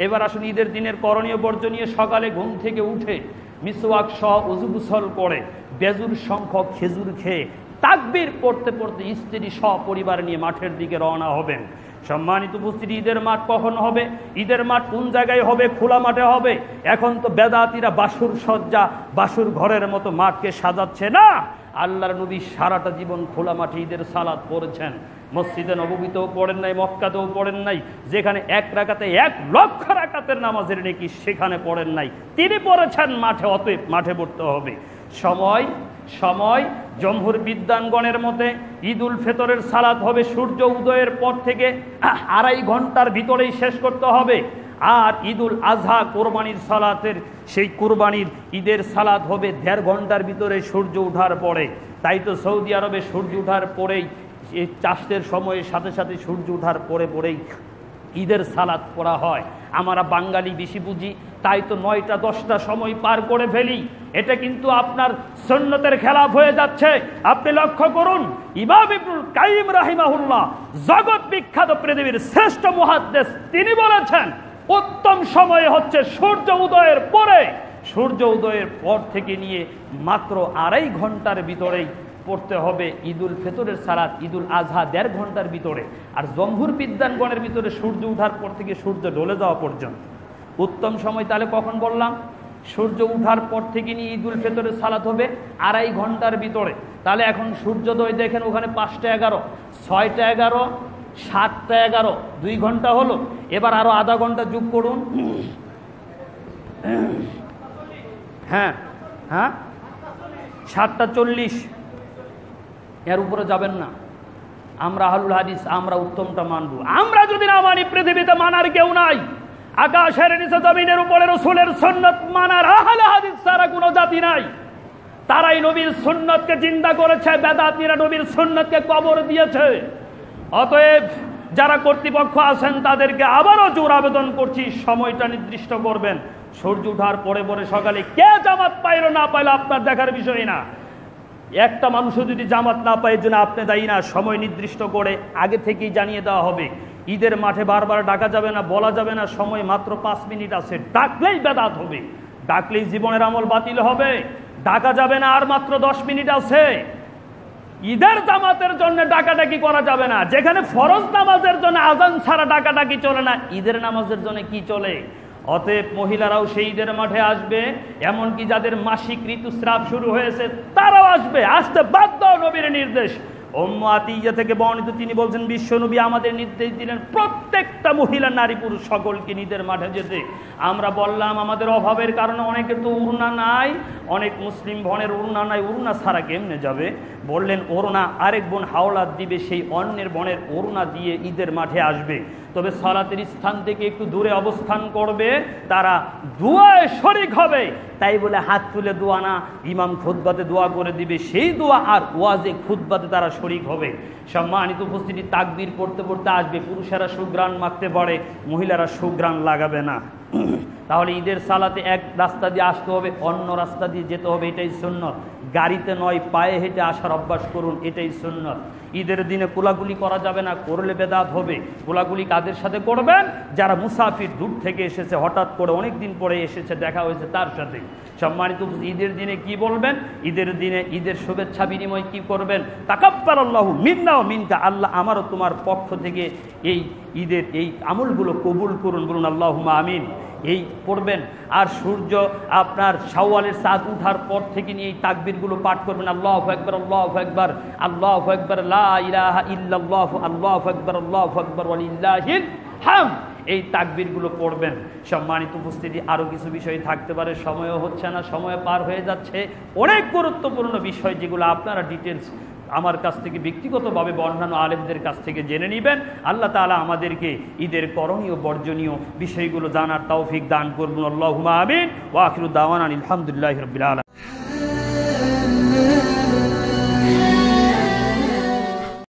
এবার আসুন ঈদের দিনের করণীয় বর্জনীয়। সকালে ঘুম থেকে উঠে মিসওয়াক সহ উযু গোসল করে বেজুর সংখ্যক খেজুর খেয়ে তাকবীর পড়তে পড়তে স্ত্রী সহ পরিবার নিয়ে মাঠের দিকে রওনা হবেন। সম্মানিত উপস্থিতি, ঈদের মাঠ কখন হবে? ঈদের মাঠ কোন জায়গায় হবে? খোলা মাঠে হবে। এখন তো বেদাতিরা বাসুর সজ্জা, বাসুর ঘরের মতো মাঠকে সাজাচ্ছে না। আল্লাহর নবী সারাটা জীবন খোলা মাঠে ঈদের সালাত পড়েছেন। মসজিদে নববীতেও পড়েন নাই, মক্কাতেও পড়েন নাই। যেখানে 1 রাকাতে 1 লক্ষ রাকাতের নামাজের নেকি সেখানে পড়েন নাই, তিনি পড়েছেন মাঠে। অতএব মাঠে পড়তে হবে। সময় জমহুর বিদ্বানগণের মতে ঈদুল ফিতরের সালাত হবে সূর্য উদয়ের পর থেকে 2.5 ঘন্টার ভিতরেই শেষ করতে হবে। আর ঈদুল আজহা কোরবানির সালাতের সেই কোরবানির ঈদের সালাত হবে 1.5 ঘন্টার ভিতরে সূর্য ওঠার পরে। তাই তো সৌদি আরবে সূর্য ওঠার পরেই, এই চাষের সময়ের সাথে সাথে সূর্য ওঠার পরেই ঈদের সালাত পড়া হয়। আমরা বাঙালি বেশি বুঝি, তাই তো 9টা 10টা সময় পার করে ফেলি। এটা কিন্তু আপনার সুন্নতের খেলাফ হয়ে যাচ্ছে। আপনি লক্ষ্য করুন, ইমাম ইবনুল কাইয়িম রাহিমাহুল্লাহ, জগৎ বিখ্যাত পৃথিবীর শ্রেষ্ঠ মুহাদ্দিস, তিনি বলেছেন উত্তম সময় হচ্ছে সূর্য উদয়ের পরে। সূর্য উদয়ের পর থেকে নিয়ে মাত্র 2.5 ঘন্টার ভিতরেই পড়তে হবে ঈদুল ফিতরের সালাত। ঈদুল আজহা 1.5 ঘন্টার ভিতরে। আর জমহুর বিদ্বানগণের ভিতরে সূর্য ওঠার পর থেকে সূর্য ঢলে যাওয়া পর্যন্ত উত্তম সময়। তাহলে কখন বললাম? সূর্য ওঠার পর থেকে নিয়ে ঈদুল ফিতরের সালাত হবে 2.5 ঘন্টার ভিতরে। তাহলে এখন সূর্যোদয় দেখেন ওখানে 5টা 11, 6টা 11, 7টা 11, 2 ঘন্টা হলো। এবার আরো আধা ঘন্টা যোগ করুন। হ্যাঁ, 7টা 40, এর উপরে যাবেন না। আমরা আহলুল হাদিস, আমরা উত্তমটা মানব। আমরা যদি না মানি, পৃথিবীতে মানার কেউ নাই। আকাশের নিচে জমিনের উপরে রাসূলের সুন্নাত মানার আহলে হাদিস ছাড়া কোনো জাতি নাই। তারাই নবীর সুন্নাতকে জিন্দা করেছে, বেদাতীরা নবীর সুন্নাতকে কবর দিয়েছে। অতএব যারা কর্তৃপক্ষ আছেন তাদেরকে আবারও জোর আবেদন করছি, সময়টা নির্দিষ্ট করবেন। সূর্য ওঠার পরে সকালে কে জামাত পাইল না পাইল আপনার দেখার বিষয় না। একটা মানুষও যদি জামাত না পায়, এর জন্য আপনি দায়ী না। সময় নির্দিষ্ট করে আগে থেকেই জানিয়ে দেওয়া হবে। ঈদের মাঠে বারবার ডাকা যাবে না, বলা যাবে না সময় মাত্র 5 মিনিট আছে। ডাকলেই বেদাত হবে, ডাকলেই জীবনের আমল বাতিল হবে। ডাকা যাবে না, আর মাত্র 10 মিনিট আছে। ঈদের জামাতের জন্য ডাকাডাকি করা যাবে না। যেখানে ফরজ নামাজের জন্য আজান ছাড়া ডাকাডাকি চলে না, ঈদের নামাজের জন্য কি চলে? অতএব মহিলারাও সেই ঈদের মাঠে আসবে। এমনকি যাদের মাসিক ঋতুস্রাব শুরু হয়েছে তারাও আসবে, আসতে বাধ্য, নবীর নির্দেশ। উম্মু আতিয়া থেকে বর্ণিত, তিনি বলছেন বিশ্বনবী আমাদের নির্দেশ দিলেন প্রত্যেকটা মহিলা, নারী, পুরুষ সকলকে ঈদের মাঠে যেতে। আমরা বললাম আমাদের অভাবের কারণে অনেকের তো উড়না নাই, অনেক মুসলিম বোনের উড়না নাই, উড়না ছাড়া কেমনে যাবে? বললেন ওড়না আরেক বোন হাওলাত দিবে, সেই অন্যের বোনের ওড়না দিয়ে ঈদের মাঠে আসবে। তবে সালাতের স্থান থেকে একটু দূরে অবস্থান করবে, তারা দোয়ায় শরীক হবে। তাই বলে হাত তুলে দোয়া না, ইমাম খুতবাতে দোয়া করে দিবে, সেই দোয়া আর ওয়াজে খুতবাতে তারা শরীক হবে। সম্মানিত উপস্থিতি, তাকবীর পড়তে পড়তে আসবে। পুরুষেরা সুঘ্রাণ মাখতে পারে, মহিলারা সুঘ্রাণ লাগাবে না। তাহলে ঈদের সালাতে এক রাস্তা দিয়ে আসতে হবে, অন্য রাস্তা দিয়ে যেতে হবে, এটাই সুন্নত। গাড়িতে নয়, পায়ে হেঁটে আসার অভ্যাস করুন, এটাই সুন্নত। ঈদের দিনে কোলাগুলি করা যাবে না, করলে বেদাত হবে। কোলাগুলি কাদের সাথে করবেন? যারা মুসাফির, দূর থেকে এসেছে, হঠাৎ করে অনেক দিন পরে এসেছে, দেখা হয়েছে, তার সাথে। সম্মানিত, ঈদের দিনে কি বলবেন? ঈদের দিনে ঈদের শুভেচ্ছা বিনিময় কি করবেন? তাকাব্বালাল্লাহু মিন্না ওয়া মিনকা, আল্লাহ আমারও তোমার পক্ষ থেকে এই ঈদের এই আমলগুলো কবুল করুন, বলুন আল্লাহুম্মা আমিন। এই পড়বেন। আর সূর্য আপনার শাওয়ালের চাঁদ উঠার পর থেকে নিয়ে এই তাকবীরগুলো পাঠ করবেন। আল্লাহু আকবার, আল্লাহু আকবার, আল্লাহু আকবার, লা ইলাহা ইল্লাল্লাহ, আল্লাহু আকবার, আল্লাহু আকবার, ওয়ালিল্লাহিল হামদ। এই তাকবীরগুলো পড়বেন। সম্মানিত উপস্থিতি, আরও কিছু বিষয় থাকতে পারে, সময়ও হচ্ছে না, সময় পার হয়ে যাচ্ছে। অনেক গুরুত্বপূর্ণ বিষয় যেগুলো আপনারা ডিটেলস আমার কাছ থেকে ব্যক্তিগতভাবে বা অন্যান্য আলেমদের কাছ থেকে জেনে নেবেন। আল্লাহ তাআলা আমাদেরকে ঈদের করণীয় বর্জনীয় বিষয়গুলো জানার তৌফিক দান করুন। আল্লাহুম্মা আমিন। ওয়া আখিরু দাওয়ানা আলহামদুলিল্লাহি রাব্বিল আলামিন।